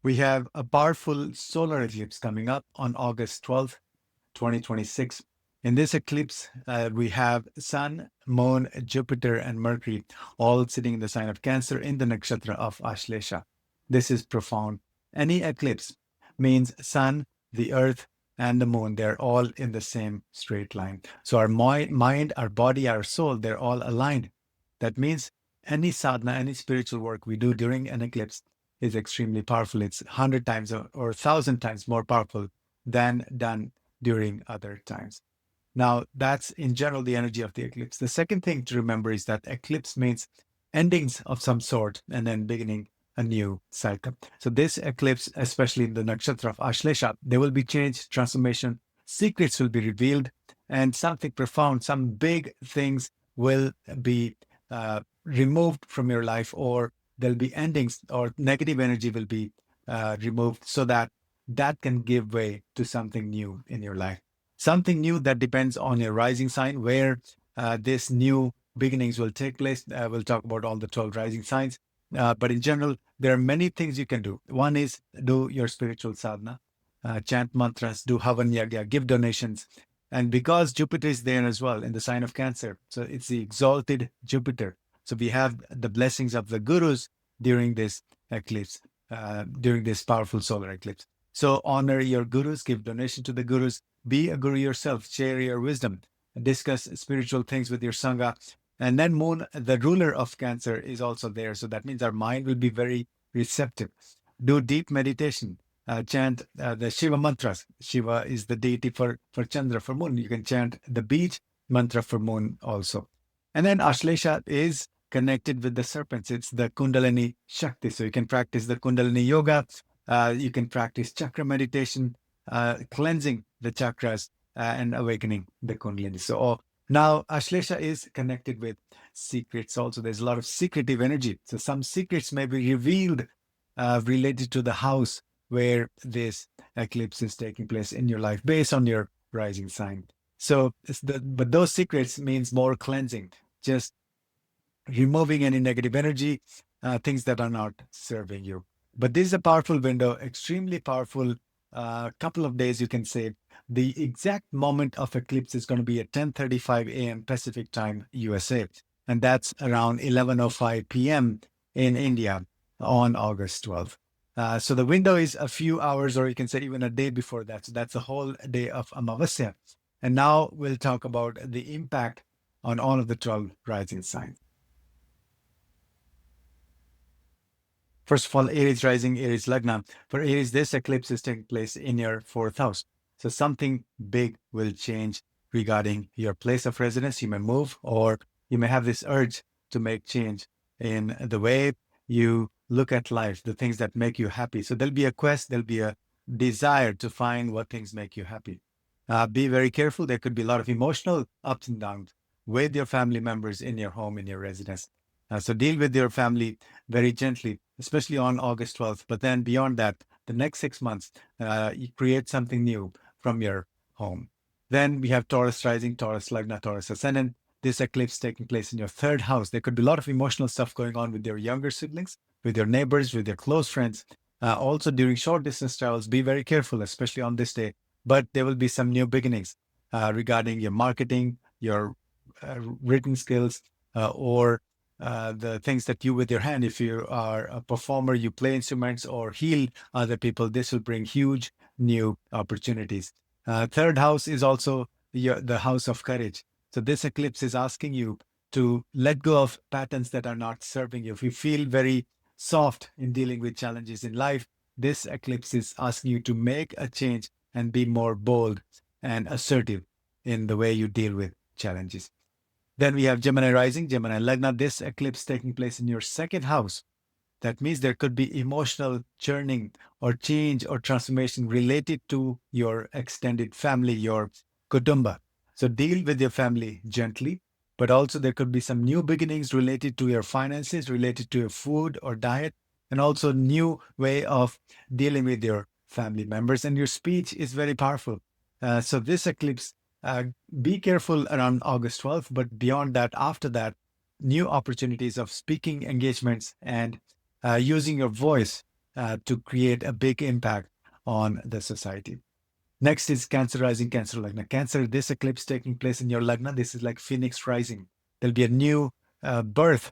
We have a powerful solar eclipse coming up on August 12th, 2026. In this eclipse, we have Sun, Moon, Jupiter, and Mercury all sitting in the sign of Cancer in the nakshatra of Ashlesha. This is profound. Any eclipse means Sun, the Earth, and the Moon, they're all in the same straight line. So our mind, our body, our soul, they're all aligned. That means any sadhana, any spiritual work we do during an eclipse is extremely powerful. It's 100 times or 1,000 times more powerful than done during other times. Now, that's in general the energy of the eclipse. The second thing to remember is that eclipse means endings of some sort and then beginning a new cycle. So this eclipse, especially in the nakshatra of Ashlesha, there will be change, transformation, secrets will be revealed, and something profound, some big things will be removed from your life, or there'll be endings, or negative energy will be removed, so that that can give way to something new in your life. Something new that depends on your rising sign, where this new beginnings will take place. We'll talk about all the 12 rising signs. But in general, there are many things you can do. One is do your spiritual sadhana, chant mantras, do havan yagya, give donations. And because Jupiter is there as well in the sign of Cancer, so it's the exalted Jupiter. So we have the blessings of the gurus during this eclipse, during this powerful solar eclipse. So honor your gurus, give donation to the gurus, be a guru yourself, share your wisdom, discuss spiritual things with your sangha. And then Moon, the ruler of Cancer, is also there. So that means our mind will be very receptive. Do deep meditation, chant the Shiva mantras. Shiva is the deity for Chandra, for Moon. You can chant the beach mantra for Moon also. And then Ashlesha is connected with the serpents. It's the Kundalini Shakti. So you can practice the Kundalini Yoga. You can practice chakra meditation, cleansing the chakras and awakening the Kundalini. So now Ashlesha is connected with secrets also. There's a lot of secretive energy. So some secrets may be revealed related to the house where this eclipse is taking place in your life based on your rising sign. So, but those secrets means more cleansing, just removing any negative energy, things that are not serving you. But this is a powerful window, extremely powerful. Couple of days, you can say. The exact moment of eclipse is going to be at 10:35 a.m. Pacific time, USA, and that's around 11:05 p.m. in India on August 12th. So the window is a few hours, or you can say even a day before that. So that's a whole day of Amavasya. And now we'll talk about the impact on all of the 12 rising signs. First of all, Aries Rising, Aries Lagna. For Aries, this eclipse is taking place in your fourth house. So something big will change regarding your place of residence. You may move, or you may have this urge to make change in the way you look at life, the things that make you happy. So there'll be a quest, there'll be a desire to find what things make you happy. Be very careful. There could be a lot of emotional ups and downs with your family members in your home, in your residence. So deal with your family very gently, especially on August 12th. But then beyond that, the next 6 months, you create something new from your home. Then we have Taurus Rising, Taurus Lagna, Taurus Ascendant. This eclipse taking place in your third house. There could be a lot of emotional stuff going on with your younger siblings, with your neighbors, with your close friends. Also during short distance travels, be very careful, especially on this day. But there will be some new beginnings regarding your marketing, your written skills, or the things that you with your hand. If you are a performer, you play instruments or heal other people, this will bring huge new opportunities. Third house is also the house of courage. So this eclipse is asking you to let go of patterns that are not serving you. If you feel very soft in dealing with challenges in life, this eclipse is asking you to make a change and be more bold and assertive in the way you deal with challenges. Then we have Gemini Rising, Gemini Lagna. This eclipse taking place in your second house. That means there could be emotional churning or change or transformation related to your extended family, your kutumba. So deal with your family gently, but also there could be some new beginnings related to your finances, related to your food or diet, and also new way of dealing with your family members. And your speech is very powerful. So this eclipse, be careful around August 12th, but beyond that, after that, new opportunities of speaking engagements and using your voice to create a big impact on the society. Next is Cancer Rising, Cancer Lagna. Cancer, this eclipse taking place in your Lagna. This is like Phoenix Rising. There'll be a new birth.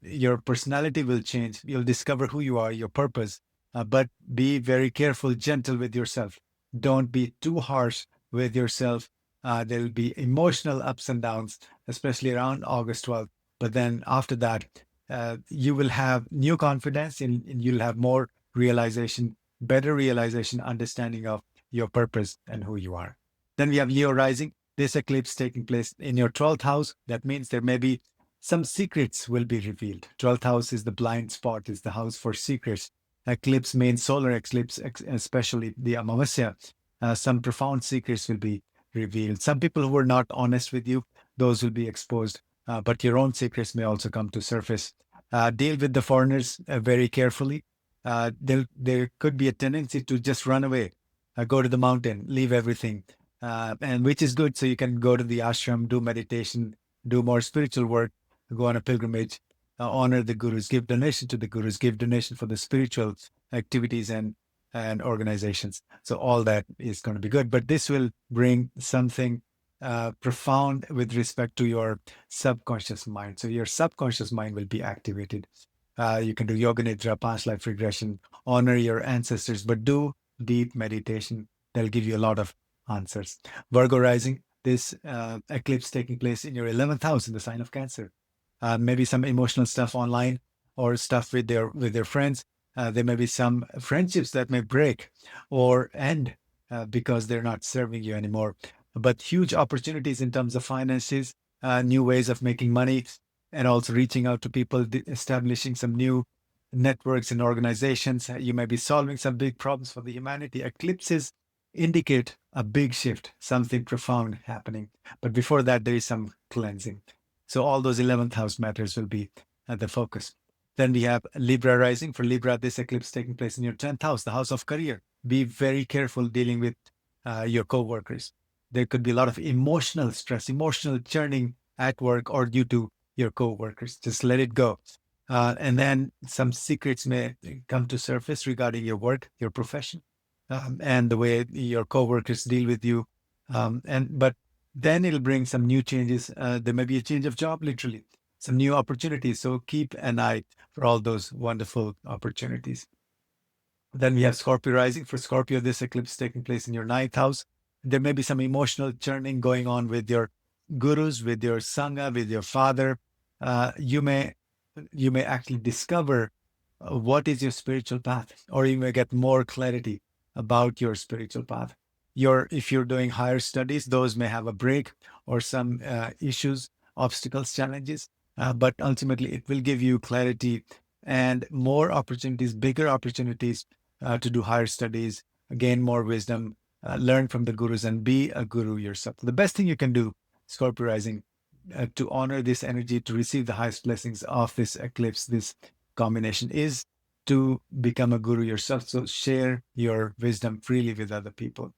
Your personality will change. You'll discover who you are, your purpose. But be very careful, gentle with yourself. Don't be too harsh with yourself. There'll be emotional ups and downs, especially around August 12th. But then after that, you will have new confidence and you'll have more realization, better realization, understanding of your purpose and who you are. Then we have Leo rising. This eclipse taking place in your 12th house. That means there may be some secrets will be revealed. 12th house is the blind spot, is the house for secrets. Eclipse means solar eclipse, especially the Amavasya. Some profound secrets will be revealed. Some people who were not honest with you, those will be exposed. But your own secrets may also come to surface. Deal with the foreigners very carefully. There could be a tendency to just run away, go to the mountain, leave everything, and which is good. So you can go to the ashram, do meditation, do more spiritual work, go on a pilgrimage, honor the gurus, give donation to the gurus, give donation for the spiritual activities and organizations. So all that is going to be good. But this will bring something profound with respect to your subconscious mind. So your subconscious mind will be activated. You can do yoga nidra, past life regression, honor your ancestors, but do deep meditation. They'll give you a lot of answers. Virgo rising, this eclipse taking place in your 11th house in the sign of Cancer. Maybe some emotional stuff online or stuff with their friends. There may be some friendships that may break or end because they're not serving you anymore. But huge opportunities in terms of finances, new ways of making money, and also reaching out to people, establishing some new networks and organizations. You may be solving some big problems for the humanity. Eclipses indicate a big shift, something profound happening. But before that, there is some cleansing. So all those 11th house matters will be at the focus. Then we have Libra rising. For Libra, this eclipse taking place in your 10th house, the house of career. Be very careful dealing with your co-workers. There could be a lot of emotional stress, emotional churning at work or due to your co-workers. Just let it go. And then some secrets may come to surface regarding your work, your profession, and the way your co-workers deal with you. But then it'll bring some new changes. There may be a change of job, literally, some new opportunities. So keep an eye for all those wonderful opportunities. Then we have Scorpio rising. For Scorpio, this eclipse taking place in your 9th house. There may be some emotional churning going on with your gurus, with your sangha, with your father. You may actually discover what is your spiritual path, or you may get more clarity about your spiritual path. If you're doing higher studies, those may have a break or some issues, obstacles, challenges. But ultimately, it will give you clarity and more opportunities, bigger opportunities to do higher studies, gain more wisdom, learn from the gurus, and be a guru yourself. The best thing you can do, Scorpio rising, to honor this energy, to receive the highest blessings of this eclipse, this combination, is to become a guru yourself. So share your wisdom freely with other people.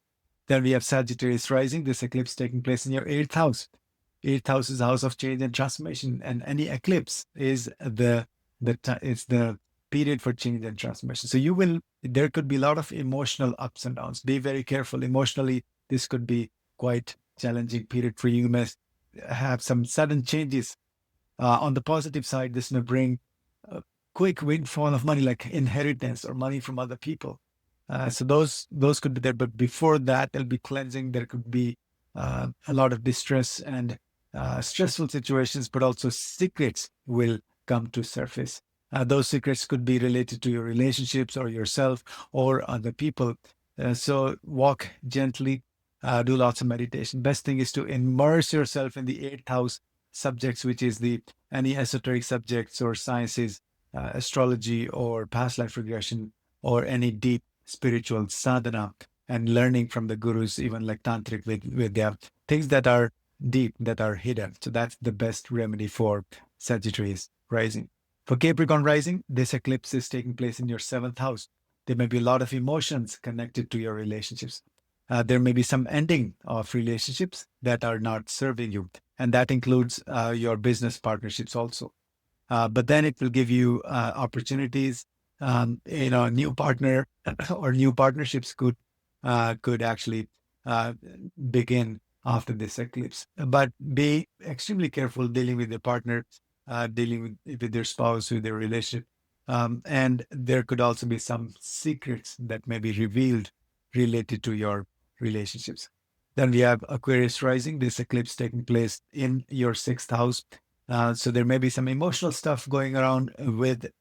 Then we have Sagittarius rising, this eclipse taking place in your 8th house. 8th house is the house of change and transformation, and any eclipse is the period for change and transformation. So there could be a lot of emotional ups and downs. Be very careful. Emotionally, this could be quite challenging period for you. You may have some sudden changes. On the positive side, this may bring a quick windfall of money, like inheritance or money from other people. So those could be there. But before that, there'll be cleansing. There could be a lot of distress and stressful situations, but also secrets will come to surface. Those secrets could be related to your relationships or yourself or other people. So walk gently, do lots of meditation. Best thing is to immerse yourself in the 8th house subjects, which is any esoteric subjects or sciences, astrology or past life regression, or any deep spiritual sadhana, and learning from the gurus, even like tantric with their things that are deep, that are hidden. So that's the best remedy for Sagittarius rising. For Capricorn rising, this eclipse is taking place in your 7th house. There may be a lot of emotions connected to your relationships. There may be some ending of relationships that are not serving you, and that includes your business partnerships also. But then it will give you opportunities new partner or new partnerships could actually uh, begin after this eclipse. But be extremely careful dealing with your partner, dealing with your spouse, with your relationship. And there could also be some secrets that may be revealed related to your relationships. Then we have Aquarius Rising, this eclipse taking place in your sixth house. So there may be some emotional stuff going around with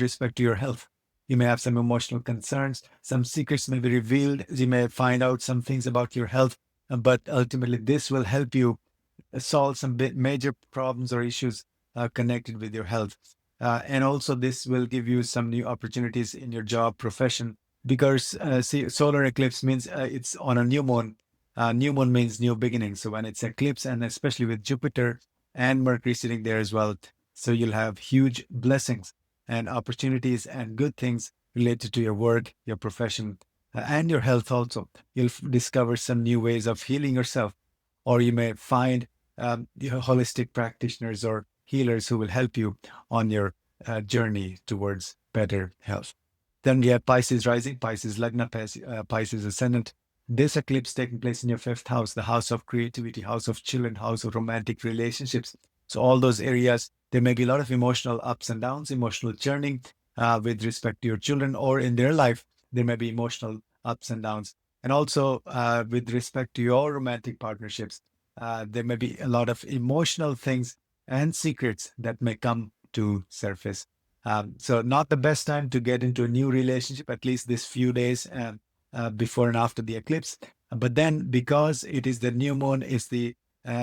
respect to your health. You may have some emotional concerns. Some secrets may be revealed. You may find out some things about your health, but ultimately this will help you solve some major problems or issues connected with your health. And also, this will give you some new opportunities in your job, profession, because see, solar eclipse means it's on a new moon. New moon means new beginnings. So when it's eclipse, and especially with Jupiter and Mercury sitting there as well, so you'll have huge blessings and opportunities and good things related to your work, your profession, and your health also. You'll discover some new ways of healing yourself, or you may find holistic practitioners or healers who will help you on your journey towards better health. Then we have Pisces rising, Pisces Lagna, Pisces ascendant. This eclipse taking place in your fifth house, the house of creativity, house of children, house of romantic relationships. So all those areas, there may be a lot of emotional ups and downs, emotional churning with respect to your children, or in their life, there may be emotional ups and downs. And also with respect to your romantic partnerships, there may be a lot of emotional things and secrets that may come to surface. So not the best time to get into a new relationship, at least this few days before and after the eclipse. But then because it is the new moon, is the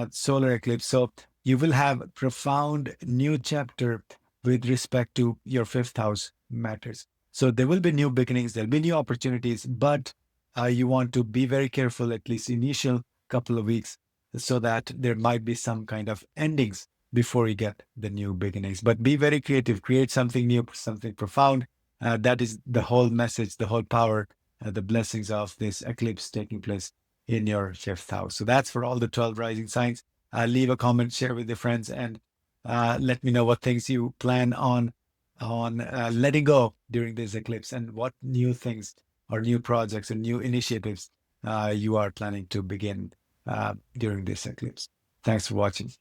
solar eclipse, so you will have profound new chapter with respect to your fifth house matters. So there will be new beginnings, there'll be new opportunities, but you want to be very careful, at least initial couple of weeks, so that there might be some kind of endings before you get the new beginnings. But be very creative, create something new, something profound. That is the whole message, the whole power, the blessings of this eclipse taking place in your fifth house. So that's for all the 12 rising signs. Leave a comment, share with your friends, and let me know what things you plan on letting go during this eclipse, and what new things or new projects or new initiatives you are planning to begin during this eclipse. Thanks for watching.